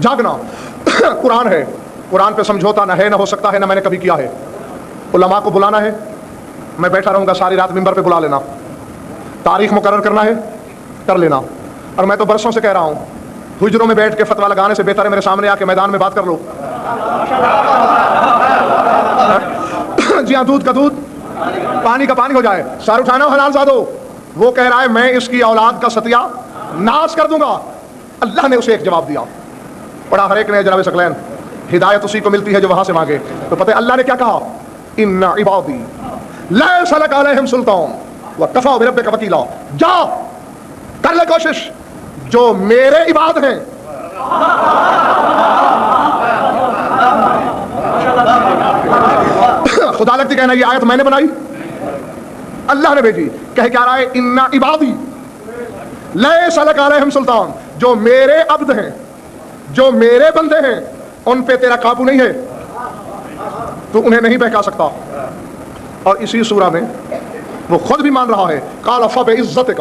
جاگنا قرآن ہے، قرآن پہ سمجھوتا نہ ہے، نہ ہو سکتا ہے، نہ میں نے کبھی کیا ہے۔ علماء کو بلانا ہے، میں بیٹھا رہوں گا ساری رات ممبر پہ بلا لینا، تاریخ مقرر کرنا ہے کر لینا، اور میں تو برسوں سے کہہ رہا ہوں حجروں میں بیٹھ کے فتویٰ لگانے سے بہتر ہے میرے سامنے آ کے میدان میں بات کر لو۔ جی ہاں، دودھ کا دودھ پانی کا پانی ہو جائے، سر اٹھانا حلال زادو۔ وہ کہہ رہا ہے میں اس کی اولاد کا ستیہ ناش کر دوں گا۔ اللہ نے اسے ایک جواب دیا، پڑھا ہر ایک نے جناب ثقلین، ہدایت اسی کو ملتی ہے جو وہاں سے مانگے۔ تو پتہ ہے اللہ نے کیا کہا؟ ان عبادی لیس لک علیہم سلطان وکفی بربک وکیلا، جا کر لے کوشش، جو میرے عباد ہیں خدا لگتی کہنا یہ آیت میں نے بنائی، اللہ نے بھیجی، کہہ کیا رہا ہے؟ ان عبادی لیس لک علیہم سلطان، جو میرے عبد ہیں، جو میرے بندے ہیں، ان پہ تیرا قابو نہیں ہے، تو انہیں نہیں بہکا سکتا۔ اور اسی سورہ میں وہ خود بھی مان رہا ہے، قال فبعزتک،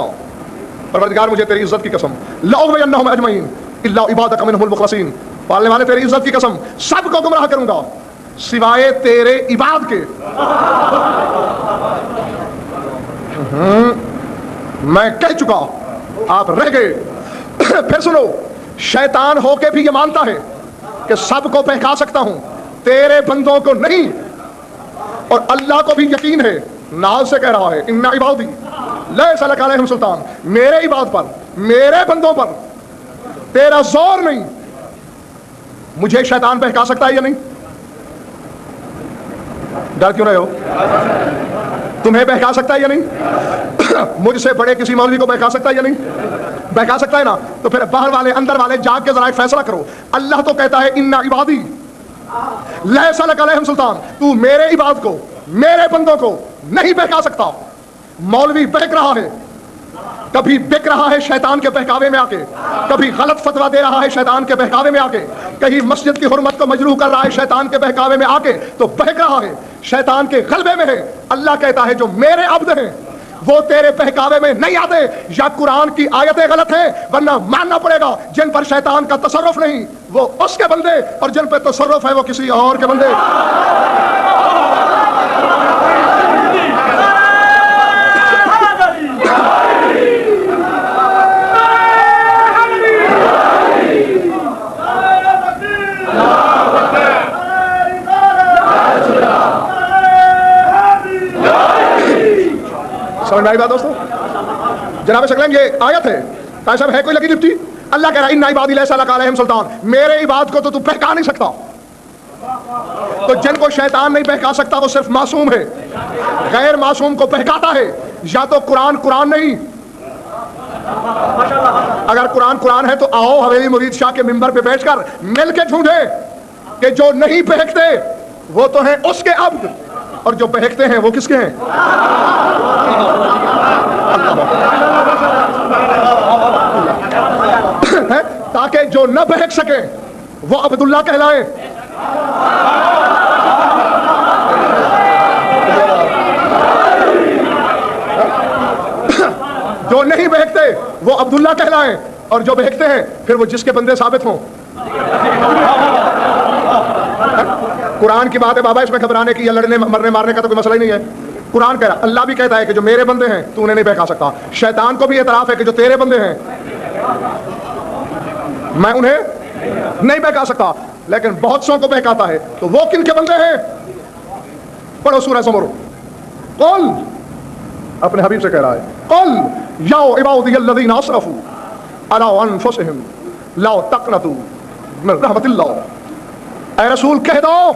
پروردگار مجھے تیری عزت کی قسم، لأغوینہم اجمعین الا عبادک منہم المخلصین، پالنے والے تیری عزت کی قسم سب کو گمراہ کروں گا سوائے تیرے عباد کے۔ میں کہہ چکا، آپ رہ گئے۔ پھر سنو، شیطان ہو کے بھی یہ مانتا ہے کہ سب کو بہکا سکتا ہوں، تیرے بندوں کو نہیں، اور اللہ کو بھی یقین ہے، ناز سے کہہ رہا ہے ان عبادی لیس لک علیہم سلطان، میرے عباد پر، میرے بندوں پر تیرا زور نہیں۔ مجھے شیطان بہکا سکتا ہے یا نہیں؟ ڈر کیوں رہے ہو؟ تمہیں بہکا سکتا ہے یا نہیں؟ مجھ سے بڑے کسی مولوی کو بہکا سکتا ہے یا نہیں؟ بہکا سکتا ہے نا؟ تو پھر باہر والے اندر والے جاگ کے ذرا ایک فیصلہ کرو۔ اللہ تو کہتا ہے ان عبادی لیس لک علیہم سلطان، تو میرے عباد کو، میرے بندوں کو نہیں بہکا سکتا۔ مولوی بہک رہا ہے، کبھی بک رہا ہے شیطان کے بہکاوے میں آ کے، کبھی غلط فتویٰ دے رہا ہے شیطان کے بہکاوے میں آ کے، کہیں مسجد کی حرمت کو مجروح کر رہا ہے شیطان کے بہکاوے میں آ کے، تو بہک رہا ہے، شیطان کے غلبے میں ہے۔ اللہ کہتا ہے جو میرے عبد ہیں وہ تیرے بہکاوے میں نہیں آتے، یا قرآن کی آیتیں غلط ہیں، ورنہ ماننا پڑے گا جن پر شیطان کا تصرف نہیں وہ اس کے بندے، اور جن پہ تصرف ہے وہ کسی اور کے بندے۔ سمجھ میں آئی بات دوستو؟ جناب ثقلین یہ آیت ہے، بھائی صاحب ہے کوئی لگی لپٹی؟ اللہ کہہ رہا ہے ان عبادی لیس لک علیہم سلطان، میرے عباد کو تو بہکا نہیں سکتا۔ تو جن کو شیطان نہیں بہکا سکتا وہ صرف معصوم ہے، غیر معصوم کو بہکاتا ہے یا تو قرآن قرآن نہیں۔ اگر قرآن قرآن ہے تو آؤ حویلی مرید شاہ کے ممبر پہ بیٹھ کر مل کے ڈھونڈے کہ جو نہیں بہکتے وہ تو ہیں اس کے عبد، اور جو بہکتے ہیں وہ کس کے ہیں؟ تاکہ جو نہ بہک سکے وہ عبداللہ کہلائے۔ جو نہیں بہکتے وہ عبداللہ کہلائیں، اور جو بہکتے ہیں پھر وہ جس کے بندے ثابت ہوں۔ قرآن کی بات ہے بابا، اس میں گھبرانے کی یا لڑنے مرنے مارنے کا تو کوئی مسئلہ ہی نہیں ہے۔ قرآن کہہ رہا، اللہ بھی کہتا ہے کہ جو میرے بندے ہیں تو انہیں نہیں بہکا سکتا۔ شیطان کو بھی اعتراف ہے کہ جو تیرے بندے ہیں میں انہیں نہیں بہکا سکتا، لیکن بہت سو کو بہکاتا ہے۔ تو وہ کن کے بندے ہیں؟ پڑھو سورہ زمر۔ قل، اپنے حبیب سے کہہ رہا ہے، قل یا عبادی الذین اسرفوا علی انفسہم لا تقنطوا من رحمت اللہ۔ اے رسول کہہ دو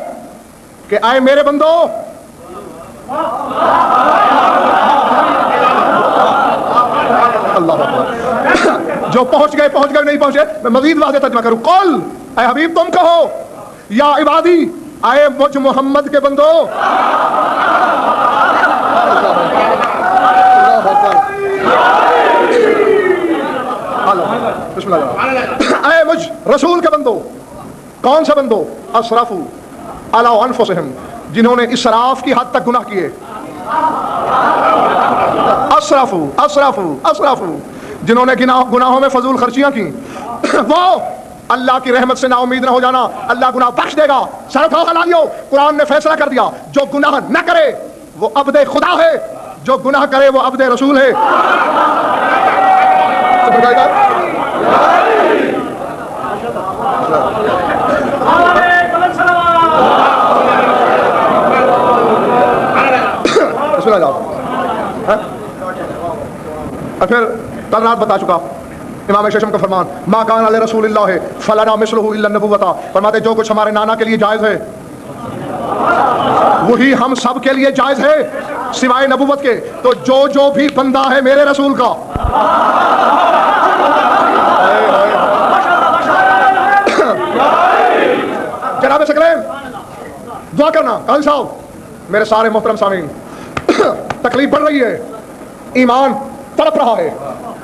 کہ اے میرے بندو، اللہ اکبر، جو پہنچ گئے نہیں پہنچے میں مزید واضح ترجمہ کروں۔ قل، اے حبیب تم کہو، یا عبادی، اے مجھ محمد کے بندو، اے مجھ رسول کے بندو۔ کون سے بندو؟ اسرفو علی انفسہم، جنہوں نے اسراف کی حد تک گناہ کیے۔ اسرفو جنہوں نے گناہوں میں فضول خرچیاں کی، وہ اللہ کی رحمت سے نا امید نہ ہو جانا، اللہ گناہ بخش دے گا۔ سر اٹھاؤ حلالیو، قرآن نے فیصلہ کر دیا، جو گناہ نہ کرے وہ عبد خدا ہے، جو گناہ کرے وہ عبد رسول ہے۔ اور پھر کل رات بتا چکا امام ششم کا فرمان، ما کان علی رسول اللہ فلنا مثلہ الا النبوۃ، فرماتے جو کچھ ہمارے نانا کے لیے جائز ہے وہی ہم سب کے لیے جائز ہے سوائے نبوت کے۔ تو جو بھی بندہ ہے میرے رسول کا، جناب سکلین دعا کرنا، قاضی صاحب میرے سارے محترم سامعین، تکلیف بڑھ رہی ہے، ایمان تڑپ رہا ہے،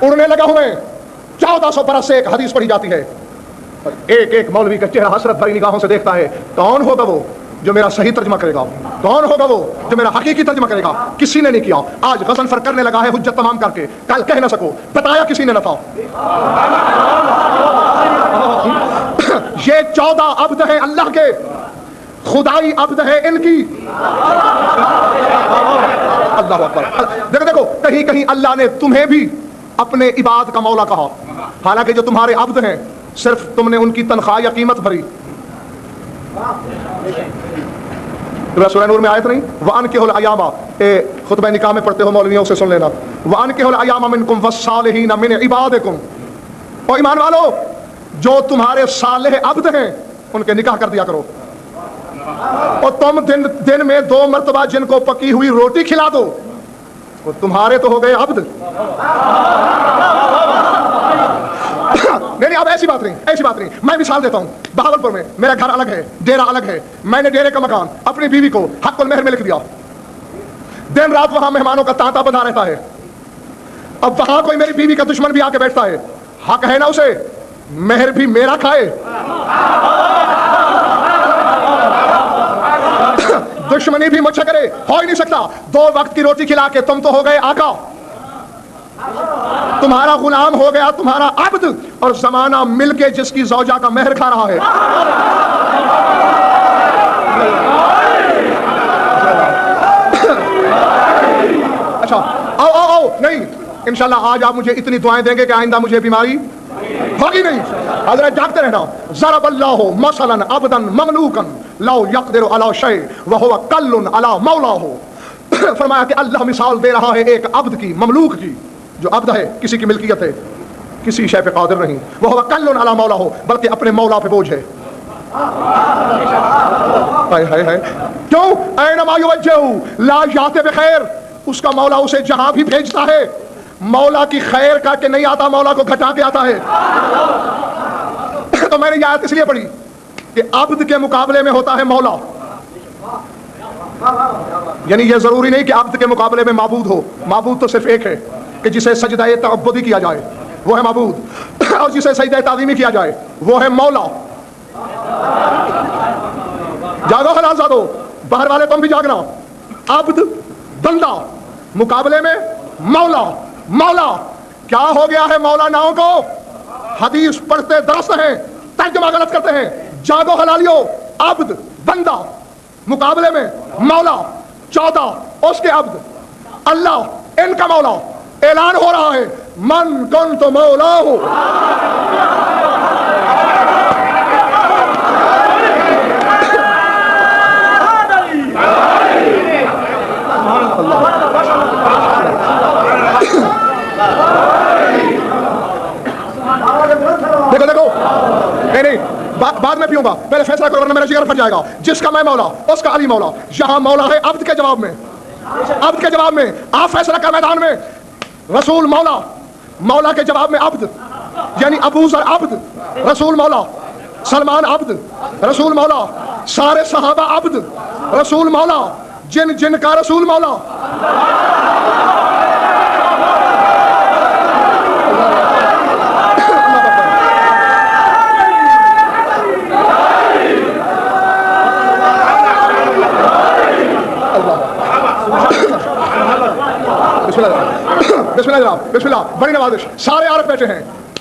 اڑنے لگا ہوئے 1400 برس سے ایک حدیث پڑھی جاتی ہے، ایک ایک مولوی کا چہرہ حسرت بھری نگاہوں سے دیکھتا ہے، کون ہوگا وہ جو میرا صحیح ترجمہ کرے گا، کون ہوگا وہ جو میرا حقیقی ترجمہ کرے گا؟ کسی نے نہیں کیا، آج غضنفر کرنے لگا ہے حجت تمام کر کے، کل کہہ نہ سکو، بتایا کسی نے نہ تھا۔ یہ 14 عبد ہیں اللہ کے، خدائی عبد ہے ان کی۔ اللہ اکبر، دیکھو دیکھو، کہیں کہیں اللہ نے تمہیں بھی اپنے عباد کا مولا کہا، حالانکہ جو تمہارے عبد ہیں صرف تم نے ان کی تنخواہ یا قیمت بھری۔ سورہ نور میں آیت نہیں، وَأَنكِحُوا الْأَيَامَ، خطبہ نکاح میں پڑھتے ہو مولویوں سے سن لینا، وَأَنكِحُوا الْأَيَامَ مِنكُمْ وَالصَّالِحِينَ مِنْ عِبَادِكُمْ، اور ایمان والو جو تمہارے صالح عبد ہیں ان کے نکاح کر دیا کرو، اور تم دن میں 2 مرتبہ جن کو پکی ہوئی روٹی کھلا دو، وہ تمہارے تو ہو گئے عبد۔ نہیں اب ایسی بات نہیں، میں مثال دیتا ہوں، بہاولپور میں میرا گھر الگ ہے، ڈیرا الگ ہے، میں نے ڈیرے کا مکان اپنی بیوی کو حق المہر میں لکھ دیا، دن رات وہاں مہمانوں کا تانتا بنا رہتا ہے، اب وہاں کوئی میری بیوی کا دشمن بھی آ کے بیٹھتا ہے، حق ہے نا اسے مہر بھی میرا کھائے؟ دشمنی بھی مجھ سے کرے، ہو ہی نہیں سکتا، 2 وقت کی روٹی کھلا کے تم تو ہو گئے آقا، تمہارا غلام ہو گیا تمہارا عبد، اور زمانہ مل کے جس کی زوجہ کا مہر کھا رہا ہے۔ اچھا آؤ نہیں، انشاءاللہ آج آپ مجھے اتنی دعائیں دیں گے کہ آئندہ مجھے بیماری ہوگی نہیں۔ حضرت جاگتے رہنا، ضرب اللہ مثلا عبدا مملوکا لو یقدر علی شیء وہو کل علی مولاه، فرمایا کہ اللہ مثال دے رہا ہے ایک عبد کی، مملوک کی، جو عبد ہے کسی کی ملکیت ہے، کسی شے پہ قادر نہیں، وہو کل علی مولاه، بلکہ اپنے مولا پہ بوجھ ہے۔ کیوں؟ اینما یوجہ لا یات بخیر، اس کا مولا اسے جہاں بھی بھیجتا ہے مولا کی خیر کر کے نہیں آتا، مولا کو گھٹا کے آتا ہے۔ تو میں نے یہ آیت اس لیے پڑھی کہ عبد کے مقابلے میں ہوتا ہے مولا، یعنی یہ ضروری نہیں کہ عبد کے مقابلے میں معبود ہو، معبود تو صرف ایک ہے کہ جسے سجدہ تعبدی کیا جائے وہ ہے معبود، اور جسے سجدہ تعظیمی کیا جائے وہ ہے مولا۔ جاگو حلال زادو، باہر والے تم بھی جاگنا، عبد بندہ مقابلے میں مولا۔ مولا کیا ہو گیا ہے مولا ناؤں کو؟ حدیث پڑھتے درست ہیں، ترجمہ غلط کرتے ہیں۔ جاگو حلالیو، عبد بندہ مقابلے میں مولا، 14 اس کے عبد، اللہ ان کا مولا۔ اعلان ہو رہا ہے من کنت مولا ہو، دیکھو دیکھو، نہیں بعد میں پیوں گا، پہلے فیصلہ کرو ورنہ میرا جگر پھٹ جائے گا۔ جس کا میں مولا اس کا علی مولا، یہاں مولا ہے عبد کے جواب میں، عبد کے جواب میں آپ فیصلہ کر میدان میں، رسول مولا، مولا کے جواب میں عبد، یعنی ابو ذر عبد، رسول مولا، سلمان عبد، رسول مولا، سارے صحابہ عبد، رسول مولا، جن کا رسول مولا۔ بسم اللہ جناب، بسم اللہ، بڑی نوازش، سارے عارف بیٹھے ہیں،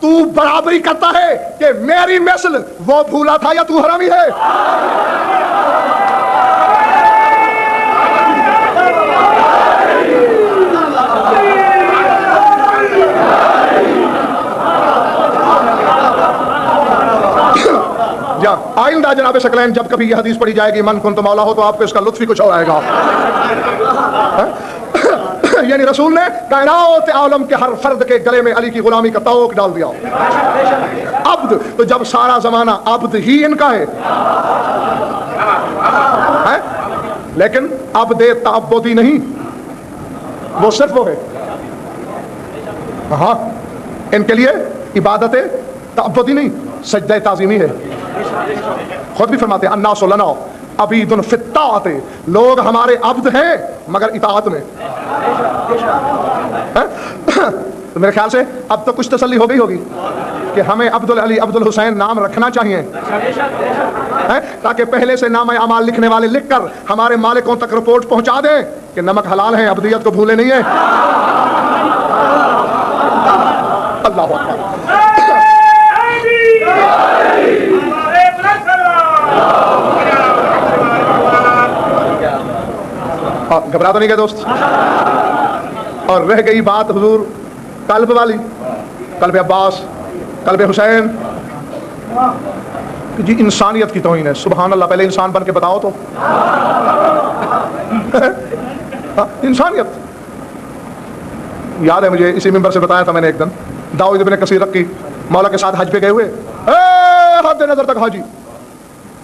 تو برابری کرتا ہے کہ میری مثل وہ بھولا تھا یا تو حرامی ہے؟ آئندہ جناب ثقلین جب کبھی یہ حدیث پڑھی جائے گی من کنت مولا ہو تو آپ کو اس کا لطف ہی کچھ اور آئے گا. یعنی رسول نے کائنات عالم کے ہر فرد کے گلے میں علی کی غلامی کا طوق ڈال دیا. عبد تو جب سارا زمانہ عبد ہی ان کا ہے لیکن عبد تعبدی نہیں, وہ صرف وہ ہے. ہاں ان کے لیے عبادت تعبدی نہیں, سجدہ تعظیمی ہے. خود بھی فرماتے ہیں الناس لنا عبید فی الطاعۃ, لوگ ہمارے عبد ہیں مگر اطاعت میں. تو میرے خیال سے اب تو کچھ تسلی ہو گئی ہوگی کہ ہمیں عبد العلی عبد الحسین نام رکھنا چاہیے تاکہ پہلے سے نام اعمال لکھنے والے لکھ کر ہمارے مالکوں تک رپورٹ پہنچا دیں کہ نمک حلال ہے, عبدیت کو بھولے نہیں ہے. اللہ اکبر. گھبرا تو نہیں گئے دوست؟ اور رہ گئی بات حضور قلب والی, قلب عباس, قلب حسین, جی انسانیت کی توہین ہے. سبحان اللہ, پہلے انسان بن کے بتاؤ تو. انسانیت یاد ہے مجھے, اسی ممبر سے بتایا تھا میں نے ایک دن, داؤد ابن کثیر رقی مولا کے ساتھ حج پہ گئے ہوئے, حد نظر تک حاجی,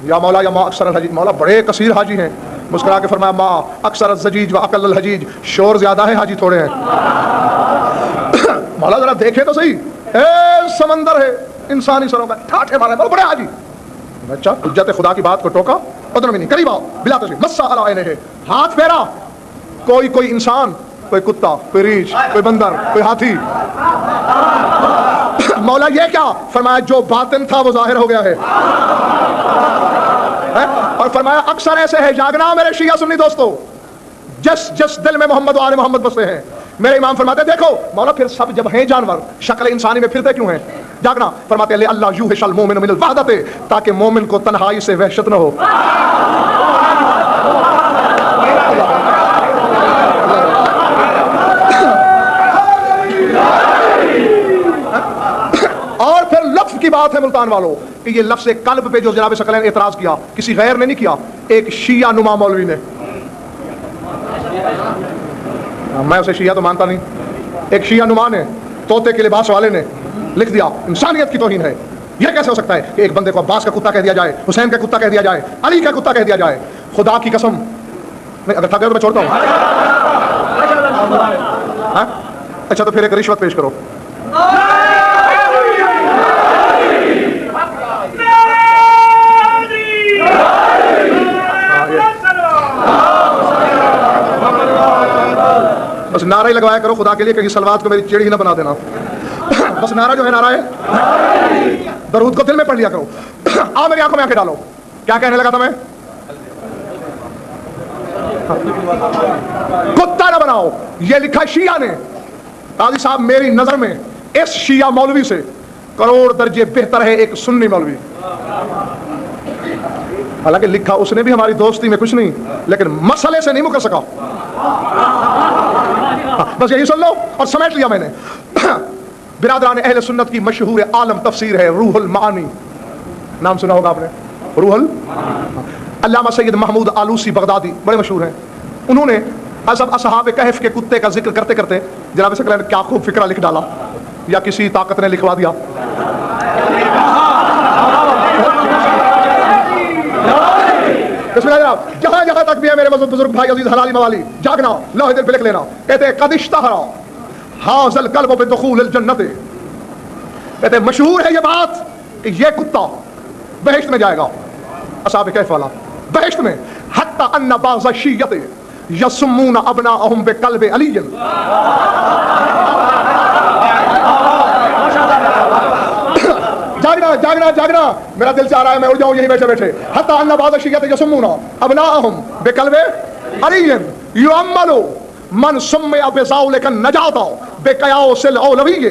یا مولا یا ما اکثر الحجیج, مولا بڑے کثیر حاجی ہیں. مسکرا کے فرمایا ما اکثر الزجیج و اقل الحجیج, شور زیادہ ہے حاجی تھوڑے ہیں. مولا ذرا دیکھے تو صحیح, سمندر ہے انسانی سروں کا, ٹھاٹھے مارے بڑے حاجی. اچھا حجت خدا کی بات کو ٹوکا, ادھر میں نہیں قریب آؤ بلا تشریف, مسا علی عینہ, ہاتھ پھیرا, کوئی انسان, کوئی کتا, کوئی ریچھ, کوئی بندر, کوئی ہاتھی. مولا یہ کیا؟ فرمایا جو باطن تھا وہ ظاہر ہو گیا ہے. اور فرمایا اکثر ایسے ہے, جاگنا میرے شیعہ سنی دوستو, جس دل میں محمد و آل محمد بستے ہیں. میرے امام فرماتے دیکھو مولا پھر سب جب ہیں جانور شکل انسانی میں پھرتے کیوں ہیں؟ جاگنا. فرماتے ہیں اللہ یوحش المومن من الوحدۃ, تاکہ مومن کو تنہائی سے وحشت نہ ہو. اور پھر لفظ کی بات ہے ملتان والوں کہ یہ لفظ قلب پہ جو جناب ثقلین اعتراض کیا, کسی غیر نے نہیں کیا, ایک شیعہ نما مولوی نے. میں اسے شیعہ تو مانتا نہیں, ایک شیعہ نما نے, طوطے کے لباس والے نے لکھ دیا انسانیت کی توہین ہے. یہ کیسے ہو سکتا ہے کہ ایک بندے کو عباس کا کتا کہہ دیا جائے, حسین کا کتا کہہ دیا جائے, علی کا کتا کہہ دیا جائے؟ خدا کی قسم, نہیں اگر تھک گئے تو میں چھوڑتا ہوں. اچھا تو پھر ایک رشوت پیش کرو. بس نعرہ ہی لگوایا کرو خدا کے لیے, کہیں سلوات کو میری چیڑی ہی نہ بنا دینا. بس نعرہ جو ہے نعرہ ہے, درود کو دل میں پڑھ لیا کرو. آؤ میری آنکھوں میں آنکھیں ڈالو. کیا کہنے لگا تھا میں؟ کتا نہ بناؤ, یہ لکھا شیعہ نے. قاضی صاحب میری نظر میں اس شیعہ مولوی سے کروڑ درجے بہتر ہے ایک سنی مولوی. حالانکہ لکھا اس نے بھی ہماری دوستی میں کچھ نہیں, لیکن مسئلے سے نہیں مکر سکا. بس یہی سن لو اور سمیٹ لیا میں نے. برادران اہل سنت کی مشہور عالم تفسیر ہے روح المعانی, نام سنا ہوگا آپ نے, روح علامہ سید محمود آلوسی بغدادی بڑے مشہور ہیں. انہوں نے اصحاب کہف کے کتے کا ذکر کرتے کرتے جناب ثقلین کیا خوب فکرہ لکھ ڈالا, یا کسی طاقت نے لکھوا دیا. بسم اللہ جناب, جہاں جہاں تک بھی ہے میرے مذہب بزرگ بھائی عزیز حلالی موالی, جاگنا, لوح دل پہ لکھ لینا. کہتے ہیں قد اشتہر ھذا القلب بدخول الجنت, کہتے ہیں مشہور ہے یہ بات کہ یہ کتا بہشت میں جائے گا. اصحاب کہف والا بہشت میں. حتی ان بعض الشیعۃ یسمون ابناءہم بقلب علی. جاگنا جاگنا جاگنا, میرا دل چاہ رہا ہے میں اڑ جاؤں یہیں بیٹھے بیٹھے. حتی ان بعض الشیعۃ یسمون ابناءہم بقلب علی یعمل من سمع بذلک النجاۃ بقیاس الاولویہ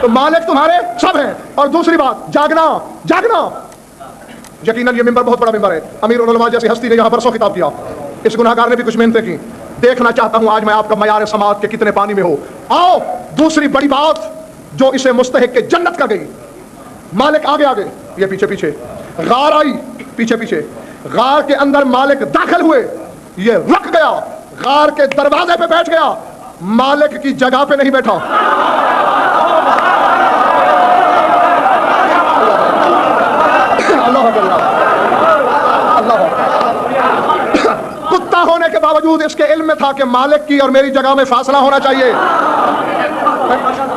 تو مالک تمہارے سب ہیں. اور دوسری بات, جاگنا جاگنا. یقیناً یہ ممبر بہت بڑا ممبر ہے. امیر العلماء جیسی ہستی نے یہاں پرسوں خطاب کیا. اس گناہگار نے بھی کچھ محنتیں کی. دیکھنا چاہتا ہوں آج میں آپ کا معیار سماعت کے کتنے پانی میں ہو. آؤ دوسری بڑی بات جو اسے مستحق کے جنت کا گئی. مالک آگے آگے, یہ پیچھے پیچھے. غار آئی پیچھے پیچھے. غار کے اندر مالک داخل ہوئے, یہ رک گیا, غار کے دروازے پہ بیٹھ گیا, مالک کی جگہ پہ نہیں بیٹھا. کتا ہونے کے باوجود اس کے علم میں تھا کہ مالک کی اور میری جگہ میں فاصلہ ہونا چاہیے.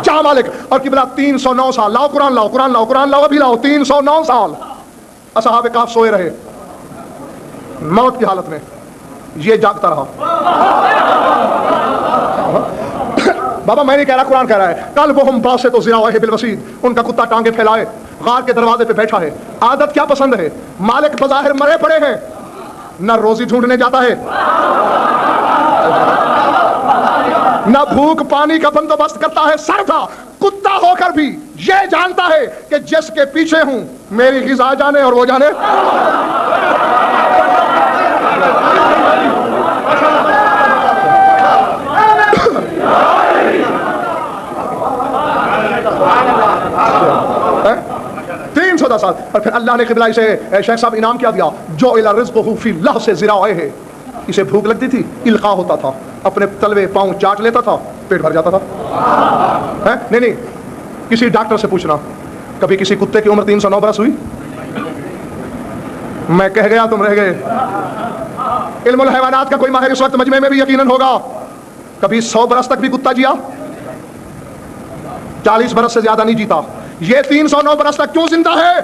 چاہ مالک اور قبلہ 309 سال. لاؤ قرآن لاؤ, قرآن لاؤ, قرآن لاؤ, ابھی لاؤ. 309 سال اصحاب کہف سوئے رہے موت کی حالت میں, یہ جاگتا رہا. بابا میں نہیں کہہ رہا, قرآن کہہ رہا ہے. کل وہ ہم باسے تو ذراعہ بالوسید, ان کا کتا ٹانگے پھیلائے غار کے دروازے پہ بیٹھا ہے. عادت کیا پسند ہے, مالک بظاہر مرے پڑے ہیں, نہ روزی ڈھونڈنے جاتا ہے, نہ بھوک پانی کا بندوبست کرتا ہے. صرفہ کتا ہو کر بھی یہ جانتا ہے کہ جس کے پیچھے ہوں میری غذا جانے اور وہ جانے. تین سو 10 سال. اور پھر اللہ نے قبلہ اسے شیخ صاحب انعام کیا دیا, جو الی رزقہ فی لحظ ذراعہ ہے. اسے بھوک لگتی تھی, القاء ہوتا تھا, اپنے تلوے پاؤں چاٹ لیتا تھا, پیٹ بھر جاتا تھا. نہیں نہیں, کسی ڈاکٹر سے پوچھنا کبھی کسی کتے کی عمر 309 برس ہوئی؟ میں کہہ گیا تم رہ گئے. علم الحیوانات کا کوئی ماہر اس وقت مجمع میں بھی یقیناً ہوگا. کبھی 100 برس تک بھی کتا جیا؟ 40 برس سے زیادہ نہیں جیتا. یہ 309 برس تک کیوں زندہ ہے؟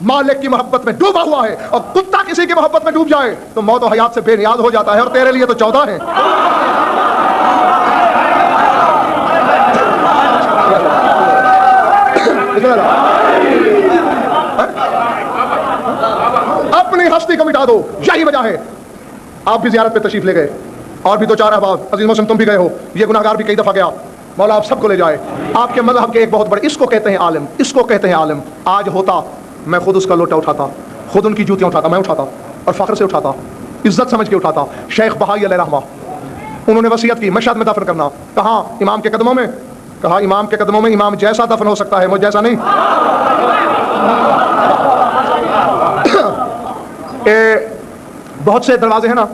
مالک کی محبت میں ڈوبا ہوا ہے. اور کتا کسی کی محبت میں ڈوب جائے تو موت و حیات سے بے نیاز ہو جاتا ہے. اور تیرے لیے تو 14 ہیں. اپنی ہستی کو مٹا دو, یہی وجہ ہے. آپ بھی زیارت پہ تشریف لے گئے, اور بھی 2-4 احباب عزیز محسن تم بھی گئے ہو. یہ گناہگار بھی کئی دفعہ گیا. مولا آپ سب کو لے جائے. آپ کے مذہب کے ایک بہت بڑے, اس کو کہتے ہیں عالم, اس کو کہتے ہیں عالم. آج ہوتا میں خود اس کا لوٹا اٹھاتا, خود ان کی جوتیاں اٹھاتا, میں اٹھاتا اور فخر سے اٹھاتا, عزت سمجھ کے اٹھاتا. شیخ بہائی علیہ رحمہ, انہوں نے وصیت کی مشہد میں دفن کرنا. کہاں؟ امام کے قدموں میں. کہا امام کے قدموں میں امام جیسا دفن ہو سکتا ہے, مجھ جیسا نہیں. بہت سے دروازے ہیں نا,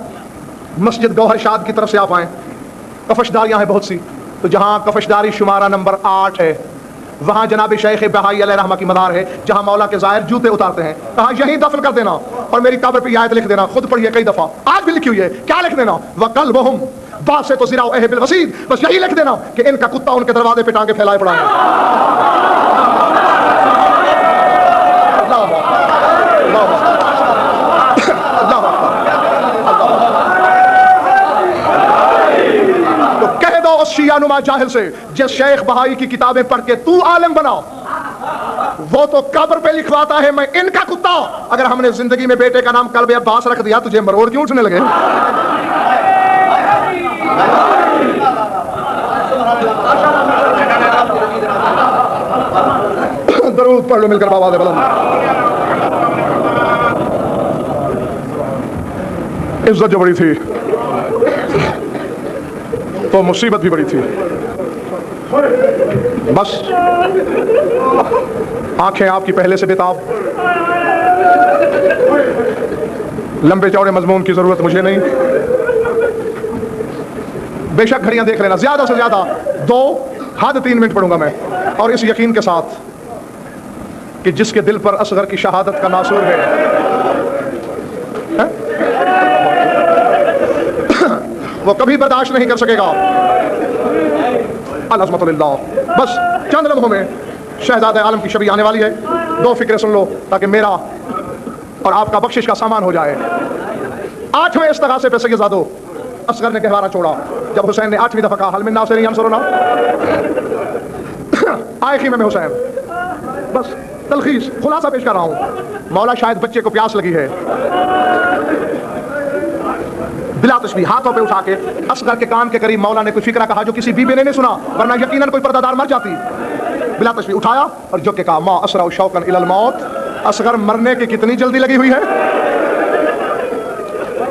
مسجد گوہر شاد کی طرف سے آپ آئیں, کفشداریاں ہیں بہت سی. تو جہاں کفشداری شمارہ نمبر 8 ہے وہاں جناب شیخ بہائی علیہ رحمہ کی مدار ہے, جہاں مولا کے زائر جوتے اتارتے ہیں. کہا یہیں دفن کر دینا اور میری قبر پہ یہ آیت لکھ دینا. خود پڑھیے کئی دفعہ, آج بھی لکھی ہوئی ہے. کیا لکھ دینا؟ وَقَلْبُهُمْ بَاسِطُ ذِرَاعِهِ بِالْوَسِيدِ. بس یہی لکھ دینا کہ ان کا کتا ان کے دروازے پہ ٹانگے پھیلائے پڑا ہے. تو کہہ دو اس شیعہ نما جاہل سے جس شیخ بہائی کی کتابیں پڑھ کے تو عالم بنا, وہ تو قبر پہ لکھواتا ہے میں ان کا کتا. اگر ہم نے زندگی میں بیٹے کا نام قلب عباس رکھ دیا, تجھے مروڑ کیوں اٹھنے لگے؟ درود پڑھ لو مل کر بابا دے بلند. عزت جو بڑی تھی تو مصیبت بھی بڑی تھی. بس آنکھیں آپ کی پہلے سے بےتاب, لمبے چوڑے مضمون کی ضرورت مجھے نہیں. بے شک گھڑیاں دیکھ لینا, زیادہ سے زیادہ 2 حد 3 منٹ پڑھوں گا میں, اور اس یقین کے ساتھ کہ جس کے دل پر اصغر کی شہادت کا ناصور ہے وہ کبھی برداشت نہیں کر سکے گا. العظمت للہ. بس چند لمحوں میں شہزادہ عالم کی شبیہ آنے والی ہے. 2 فکریں سن لو تاکہ میرا اور آپ کا بخشش کا سامان ہو جائے. 8ویں استغاثے پہ سیدزادو اصغر نے گہوارہ چھوڑا جب حسین نے 8ویں دفعہ کہا حل من ناصر ینصرنا. آئے خیمے میں حسین. بس تلخیص خلاصہ پیش کر رہا ہوں. مولا شاید بچے کو پیاس لگی ہے, بلا تشبیہ ہاتھوں پہ اٹھا کے اصغر کے کان کے قریب مولا نے کوئی فکرہ کہا جو کسی بی بی نے نہیں سنا, ورنہ یقیناً کوئی پردہ دار مر جاتی. بلا تشبیہ اٹھایا اور جھک کے کہا ما اسرع شوقا الی الموت، اصغر مرنے کی کتنی جلدی لگی ہوئی ہے.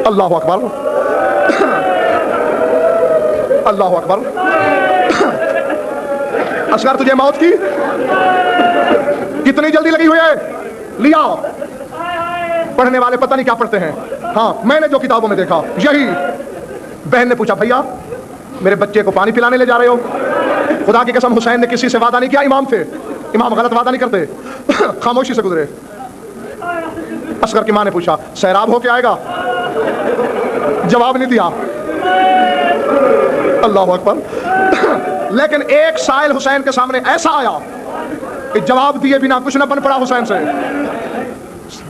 اللہ اکبر اللہ اکبر. اصغر تجھے موت کی کتنی جلدی لگی ہوئی ہے. لیا پڑھنے والے پتہ نہیں کیا پڑھتے ہیں. ہاں میں نے جو کتابوں میں دیکھا یہی. بہن نے پوچھا بھیا میرے بچے کو پانی پلانے لے جا رہے ہو؟ خدا کی قسم حسین نے کسی سے وعدہ نہیں کیا. امام تھے، امام غلط وعدہ نہیں کرتے. خاموشی سے گزرے. اصغر کی ماں نے پوچھا سیراب ہو کے آئے گا؟ جواب نہیں دیا. اللہ اکبر. لیکن ایک سائل حسین کے سامنے ایسا آیا کہ جواب دیے بنا کچھ نہ بن پڑا حسین سے.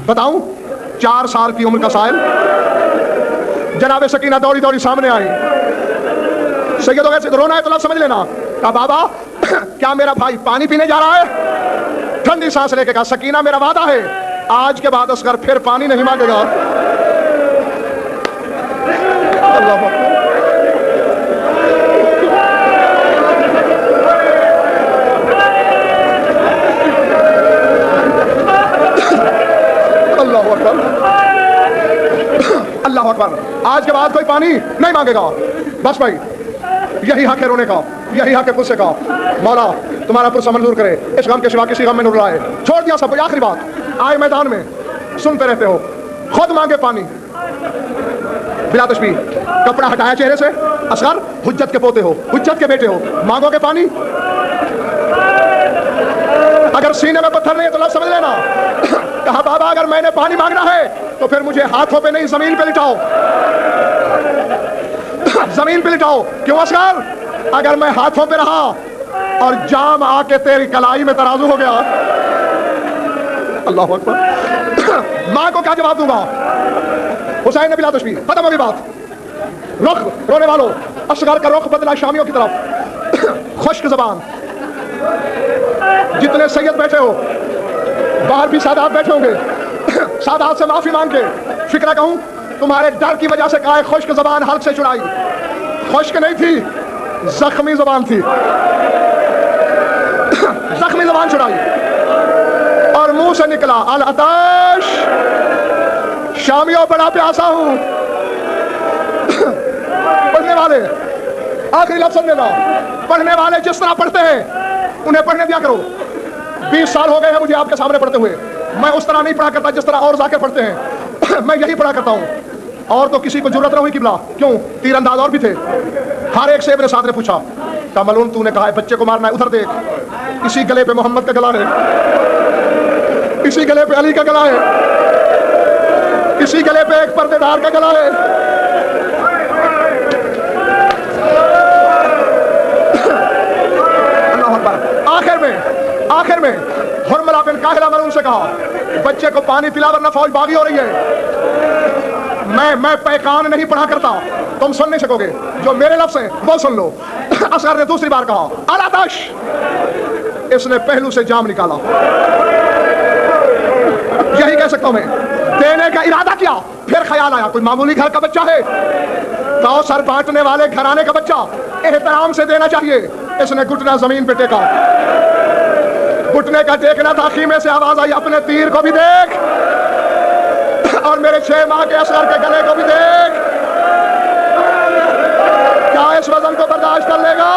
بتاؤں 4 سال کی عمر کا سائل. جناب سکینہ دوڑی دوڑی سامنے آئی. سیدو کیسے رونا ہے تو لفظ سمجھ لینا. کہا بابا کیا میرا بھائی پانی پینے جا رہا ہے؟ ٹھنڈی سانس لے کے کہا سکینہ میرا وعدہ ہے آج کے بعد اصغر پھر پانی نہیں مانگے گا. اللہ اکبر. اللہ اکبر اللہ اکبر. آج کے بعد کوئی پانی نہیں مانگے گا. بس بھائی یہی حق ہے رونے کا، یہی حق ہے غصے کا. مولا تمہارا پرسہ منظور کرے، اس غم کے سوا کسی غم میں نہ رلائے. چھوڑ دیا سب. آخری بات آئے میدان میں سنتے رہتے ہو، خود مانگے پانی. بلا تشبیہ کپڑا ہٹایا چہرے سے. اصغر حجت کے پوتے ہو، حجت کے بیٹے ہو، مانگو گے پانی؟ اگر سینے میں پتھر نہیں ہے تو لفظ سمجھ لینا. کہا بابا اگر میں نے پانی مانگنا ہے تو پھر مجھے ہاتھوں پہ نہیں زمین پہ لٹاؤ. زمین پہ لٹاؤ. کیوں اصغر؟ اگر میں ہاتھوں پہ رہا اور جام آ کے تیری کلائی میں ترازو ہو گیا. اللہ اکبر. ماں کو کیا جواب دوں گا؟ حسین نے بلا تشبیہ ختم ہوگی بات. رخ رونے والوں اصغر کا رخ بدلا شامیوں کی طرف. خشک زبان. جتنے سید بیٹھے ہو باہر بھی سادات بیٹھے ہوں گے. سادات سے معافی مانگ کے فکرہ کہوں تمہارے ڈر کی وجہ سے کہا ہے خشک زبان حلق سے چھڑائی. خشک نہیں تھی زخمی زبان تھی. زخمی زبان چھڑائی اور منہ سے نکلا العطش. شامیوں بڑا پیاسا ہوں. پڑھنے والے آخری لفظ سن لینا. پڑھنے والے جس طرح پڑھتے ہیں انہیں پڑھنے دیا کرو. 20 سال ہو گئے ہیں مجھے آپ کے سامنے پڑھتے ہوئے. میں اس طرح نہیں پڑھا کرتا جس طرح اور ذاکر پڑھتے ہیں. میں یہی پڑھا کرتا ہوں. اور تو کسی کو ضرورت نہ ہوئی قبلہ. کیوں؟ تیر انداز اور بھی تھے. ہر ایک سے ابن سعد نے پوچھا کہ ملون تو نے کہا ہے بچے کو مارنا ہے، ادھر دیکھ اسی گلے پہ محمد کا گلا ہے، اسی گلے پہ علی کا گلا ہے، اسی گلے پہ ایک پردے دار کا گلا ہے. اللہ اکبر. آخر میں حرملہ بن کاہلہ ملعون سے کہا بچے کو پانی پلا ورنہ فوج باغی ہو رہی ہے. میں پیکان نہیں پڑھا کرتا، تم سن نہیں سکو گے. جو میرے لفظ ہیں وہ سن لو. اصغر نے دوسری بار کہا العطش. اس نے پہلو سے جام نکالا. یہی کہہ سکتا ہوں میں. دینے کا ارادہ کیا، پھر خیال آیا کوئی معمولی گھر کا بچہ ہے، کوثر بانٹنے والے گھرانے کا بچہ، احترام سے دینا چاہیے. اس نے گھٹنا زمین پہ ٹیکا. گھٹنے کا ٹیکنا تھا، خیمے سے آواز آئی اپنے تیر کو بھی دیکھ اور میرے 6 ماہ کے اصغر کے گلے کو بھی دیکھ. کیا اس وزن کو برداشت کر لے گا؟